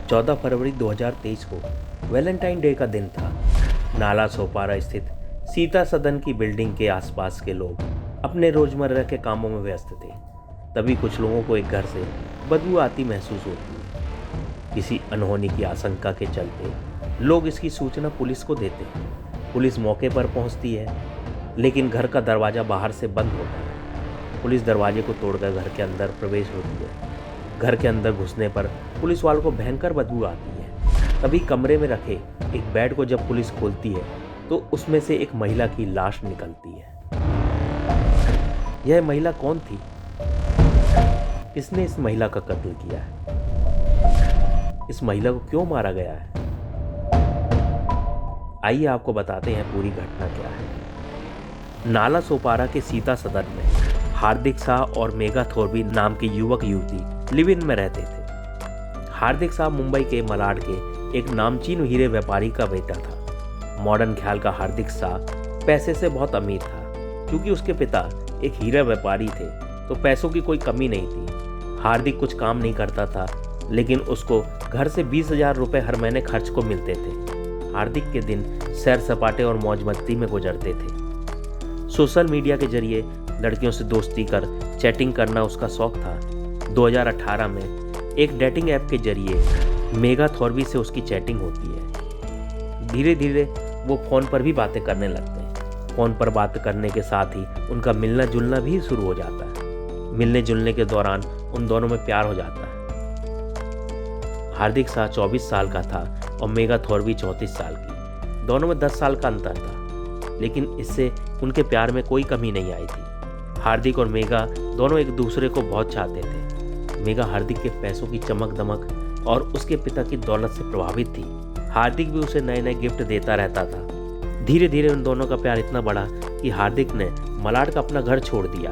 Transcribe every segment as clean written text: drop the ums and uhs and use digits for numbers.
14 फरवरी 2023 को Valentine day का दिन था। नाला सोपारा स्थित सीता सदन की बिल्डिंग के आसपास के लोग अपने रोजमर्रा के कामों में व्यस्त थे। तभी कुछ लोगों को एक घर से बदबू आती महसूस होती है। किसी अनहोनी की आशंका के चलते लोग इसकी सूचना पुलिस को देते हैं। पुलिस मौके पर पहुंचती है, लेकिन घर का दरवाज़ा बाहर से बंद होता है। पुलिस दरवाजे को तोड़कर घर के अंदर प्रवेश होती है। घर के अंदर घुसने पर पुलिस वालों को भयंकर बदबू आती है। तभी कमरे में रखे एक बेड को जब पुलिस खोलती है तो उसमें से एक महिला की लाश निकलती है। यह महिला कौन थी? किसने इस महिला का कत्ल किया है? इस महिला को क्यों मारा गया है? आइए आपको बताते हैं पूरी घटना क्या है। नाला सोपारा के सीता सदन में हार्दिक शाह और मेघा थोरवी नाम के युवक युवती लिव इन में रहते थे। हार्दिक शाह मुंबई के मलाड के एक नामचीन हीरे व्यापारी का बेटा था। मॉडर्न ख्याल का हार्दिक शाह पैसे से बहुत अमीर था। क्योंकि उसके पिता एक हीरा व्यापारी थे तो पैसों की कोई कमी नहीं थी। हार्दिक कुछ काम नहीं करता था, लेकिन उसको घर से 20,000 रुपये हर महीने खर्च को मिलते थे। हार्दिक के दिन सैर सपाटे और मौज मस्ती में गुजरते थे। सोशल मीडिया के जरिए लड़कियों से दोस्ती कर चैटिंग करना उसका शौक था। 2018 में एक डेटिंग ऐप के जरिए मेघा थोरवी से उसकी चैटिंग होती है। धीरे धीरे वो फ़ोन पर भी बातें करने लगते हैं। फ़ोन पर बात करने के साथ ही उनका मिलना जुलना भी शुरू हो जाता है। मिलने जुलने के दौरान उन दोनों में प्यार हो जाता है। हार्दिक शाह 24 साल का था और मेघा थोरवी 34 साल की। दोनों में 10 साल का अंतर था, लेकिन इससे उनके प्यार में कोई कमी नहीं आई थी। हार्दिक और मेघा दोनों एक दूसरे को बहुत चाहते थे। मेघा हार्दिक के पैसों की चमक दमक और उसके पिता की दौलत से प्रभावित थी। हार्दिक भी उसे नए नए गिफ्ट देता रहता था। धीरे धीरे उन दोनों का प्यार इतना बढ़ा कि हार्दिक ने मलाड का अपना घर छोड़ दिया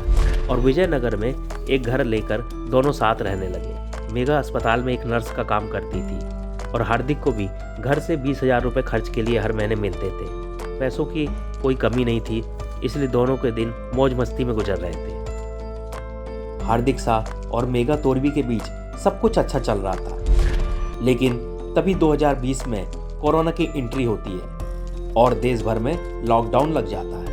और विजयनगर में एक घर लेकर दोनों साथ रहने लगे। मेघा अस्पताल में एक नर्स का काम करती थी और हार्दिक को भी घर से 20,000 रुपये खर्च के लिए हर महीने मिलते थे। पैसों की कोई कमी नहीं थी, इसलिए दोनों के दिन मौज मस्ती में गुजर रहे थे। हार्दिक शाह और मेघा थोरवी के बीच सब कुछ अच्छा चल रहा था, लेकिन तभी 2020 में कोरोना की एंट्री होती है और देश भर में लॉकडाउन लग जाता है।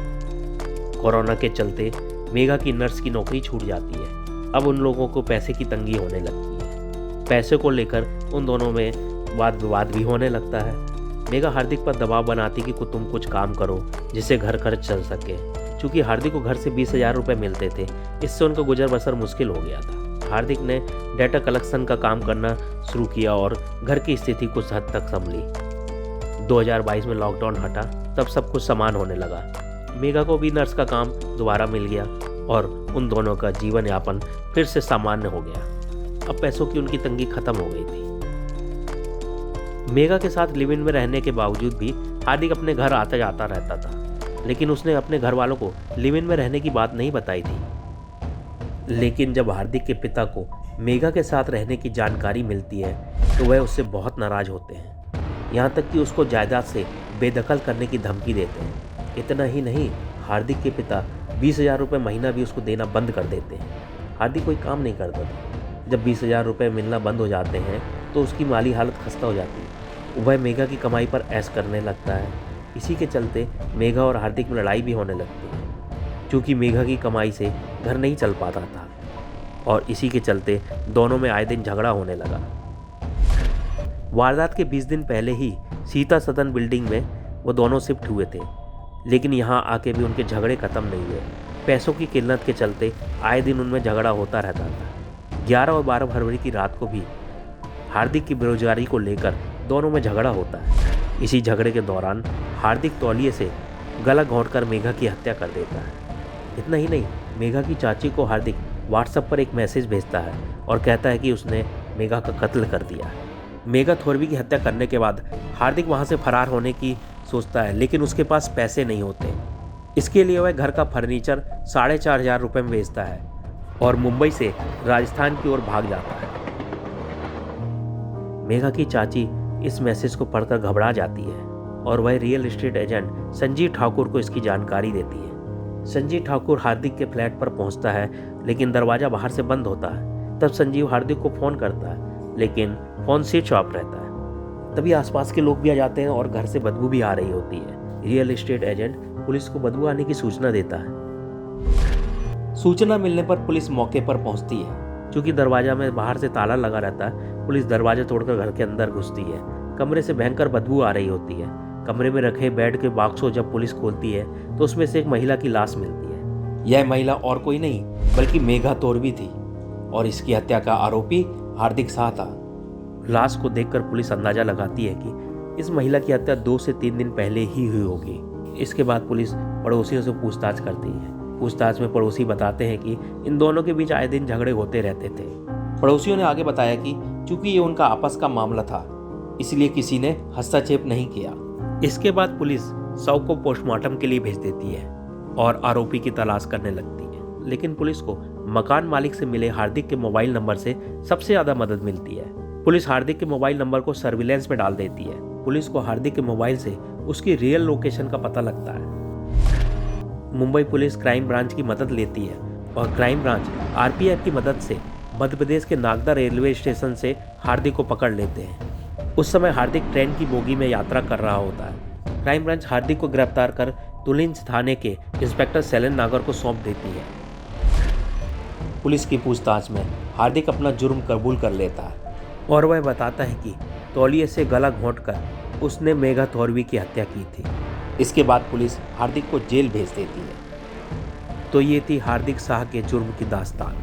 कोरोना के चलते मेघा की नर्स की नौकरी छूट जाती है। अब उन लोगों को पैसे की तंगी होने लगती है। पैसे को लेकर उन दोनों में वाद विवाद भी होने लगता है। मेघा हार्दिक पर दबाव बनाती कि तुम कुछ काम करो जिससे घर खर्च चल सके। क्योंकि हार्दिक को घर से 20,000 रुपये मिलते थे, इससे उनका गुजर बसर मुश्किल हो गया था। हार्दिक ने डेटा कलेक्शन का काम करना शुरू किया और घर की स्थिति कुछ हद तक संभली। 2022 में लॉकडाउन हटा, तब सब कुछ समान होने लगा। मेघा को भी नर्स का काम दोबारा मिल गया और उन दोनों का जीवन यापन फिर से सामान्य हो गया। अब पैसों की उनकी तंगी खत्म हो गई थी। मेघा के साथ लिव इन में रहने के बावजूद भी हार्दिक अपने घर आता जाता रहता था, लेकिन उसने अपने घर वालों को लिव इन में रहने की बात नहीं बताई थी। लेकिन जब हार्दिक के पिता को मेघा के साथ रहने की जानकारी मिलती है तो वह उससे बहुत नाराज होते हैं। यहाँ तक कि उसको जायदाद से बेदखल करने की धमकी देते हैं। इतना ही नहीं, हार्दिक के पिता 20,000 रुपये महीना भी उसको देना बंद कर देते हैं। हार्दिक कोई काम नहीं करता था। जब 20,000 रुपये मिलना बंद हो जाते हैं तो उसकी माली हालत खस्ता हो जाती है। वह मेघा की कमाई पर ऐश करने लगता है। इसी के चलते मेघा और हार्दिक में लड़ाई भी होने लगती है, क्योंकि मेघा की कमाई से घर नहीं चल पाता था और इसी के चलते दोनों में आए दिन झगड़ा होने लगा। वारदात के 20 दिन पहले ही सीता सदन बिल्डिंग में वो दोनों शिफ्ट हुए थे, लेकिन यहाँ आके भी उनके झगड़े खत्म नहीं हुए। पैसों की किल्लत के चलते आए दिन उनमें झगड़ा होता रहता था। 11 और 12 फरवरी की रात को भी हार्दिक की बेरोजगारी को लेकर दोनों में झगड़ा होता है। इसी झगड़े के दौरान हार्दिक तौलिए से गला घोंटकर मेघा की हत्या कर देता है। इतना ही नहीं, मेघा की चाची को हार्दिक व्हाट्सएप पर एक मैसेज भेजता है और कहता है कि उसने मेघा का कत्ल कर दिया। मेघा थोरवी की हत्या करने के बाद हार्दिक वहाँ से फरार होने की सोचता है, लेकिन उसके पास पैसे नहीं होते। इसके लिए वह घर का फर्नीचर 4,500 रुपये में बेचता है और मुंबई से राजस्थान की ओर भाग जाता है। मेघा की चाची इस मैसेज को पढ़कर घबरा जाती है और वह real estate agent Sanjeev Thakur को इसकी जानकारी देती है। संजीव ठाकुर हार्दिक के फ्लैट पर पहुंचता है, लेकिन दरवाज़ा बाहर से बंद होता है। तब संजीव हार्दिक को फ़ोन करता है, लेकिन फोन स्विच ऑफ रहता है। तभी आसपास के लोग भी आ जाते हैं और घर से बदबू भी आ रही होती है। रियल एस्टेट एजेंट पुलिस को बदबू आने की सूचना देता है। सूचना मिलने पर पुलिस मौके पर पहुंचती है। क्योंकि दरवाजा में बाहर से ताला लगा रहता है, पुलिस दरवाजा तोड़कर घर के अंदर घुसती है। कमरे से भयंकर बदबू आ रही होती है। कमरे में रखे बेड के बॉक्स को जब पुलिस खोलती है तो उसमें से एक महिला की लाश मिलती है। यह महिला और कोई नहीं बल्कि मेघा तोरवी थी और इसकी हत्या का आरोपी हार्दिक शाह था। लाश को देखकर पुलिस अंदाजा लगाती है कि इस महिला की हत्या 2 से 3 दिन पहले ही हुई होगी। इसके बाद पुलिस पड़ोसियों से पूछताछ करती है। पूछताछ में पड़ोसी बताते हैं कि इन दोनों के बीच आए दिन झगड़े होते रहते थे। पड़ोसियों ने आगे बताया कि चूंकि ये उनका आपस का मामला था, इसलिए किसी ने हस्तक्षेप नहीं किया। इसके बाद पुलिस शव को पोस्टमार्टम के लिए भेज देती है और आरोपी की तलाश करने लगती है। लेकिन पुलिस को मकान मालिक से मिले हार्दिक के मोबाइल नंबर से सबसे ज्यादा मदद मिलती है। पुलिस हार्दिक के मोबाइल नंबर को सर्विलेंस में डाल देती है। पुलिस को हार्दिक के मोबाइल से उसकी रियल लोकेशन का पता लगता है। मुंबई पुलिस क्राइम ब्रांच की मदद लेती है और क्राइम ब्रांच आरपीएफ की मदद से मध्य प्रदेश के नागदा रेलवे स्टेशन से हार्दिक को पकड़ लेते हैं। उस समय हार्दिक ट्रेन की बोगी में यात्रा कर रहा होता है। क्राइम ब्रांच हार्दिक को गिरफ्तार कर तुलिंज थाने के इंस्पेक्टर सैलन नागर को सौंप देती है। पुलिस की पूछताछ में हार्दिक अपना जुर्म कबूल कर लेता है और वह बताता है कि तौलिए से गला घोंटकर उसने मेघा तोरवी की हत्या की थी। इसके बाद पुलिस हार्दिक को जेल भेज देती है। तो ये थी हार्दिक शाह के जुर्म की दास्तान।